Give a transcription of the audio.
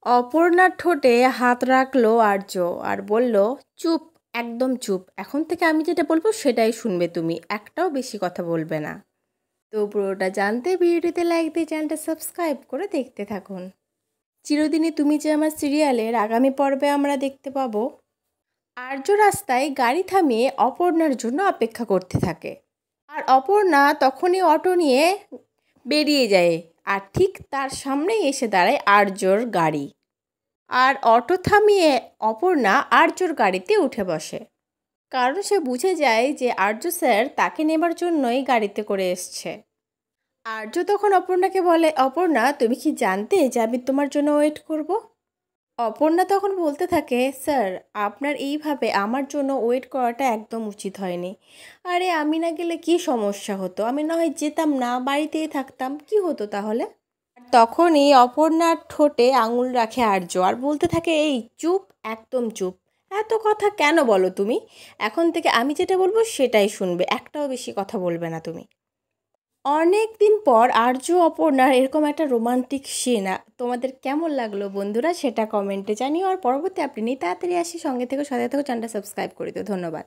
অপর্ণার ঠোঁটে হাত রাখলো আর্য আর বলল, চুপ, একদম চুপ। এখন থেকে আমি যেটা বলবো সেটাই শুনবে তুমি, একটাও বেশি কথা বলবে না। তো পুরোটা জানতে ভিডিওতে লাইক দিয়ে চ্যানেলটা সাবস্ক্রাইব করে দেখতে থাকুন। চিরদিনই তুমি যে আমার সিরিয়ালের আগামী পর্বে আমরা দেখতে পাবো আর্য রাস্তায় গাড়ি থামিয়ে অপর্ণার জন্য অপেক্ষা করতে থাকে। আর অপর্ণা তখনই অটো নিয়ে বেরিয়ে যায়, আর ঠিক তার সামনেই এসে দাঁড়ায় আর্যর গাড়ি। আর অটো থামিয়ে অপর্ণা আর্যর গাড়িতে উঠে বসে, কারণ সে বুঝে যায় যে আর্য স্যার তাকে নেবার জন্যই গাড়িতে করে এসছে। আর্য তখন অপর্ণাকে বলে, অপর্ণা, তুমি কি জানতে যে আমি তোমার জন্য ওয়েট করব? অপর্ণা তখন বলতে থাকে, স্যার, আপনার এইভাবে আমার জন্য ওয়েট করাটা একদম উচিত হয়নি। আরে আমি না গেলে কি সমস্যা হতো? আমি না হয় যেতাম না, বাড়িতেই থাকতাম, কি হতো তাহলে? তখনই অপর্ণার ঠোঁটে আঙুল রাখে আর্য আর বলতে থাকে, এই চুপ, একদম চুপ। এত কথা কেন বলো তুমি? এখন থেকে আমি যেটা বলবো সেটাই শুনবে, একটাও বেশি কথা বলবে না তুমি। অনেক দিন পর আর্য অপর্ণার এরকম একটা রোমান্টিক সিন তোমাদের কেমন লাগলো বন্ধুরা, সেটা কমেন্টে জানিও। আর পরবর্তী আপনি তাড়াতাড়ি আসি, সঙ্গে থেকে সাথে থেকে চ্যানেলটা সাবস্ক্রাইব করে দিও। ধন্যবাদ।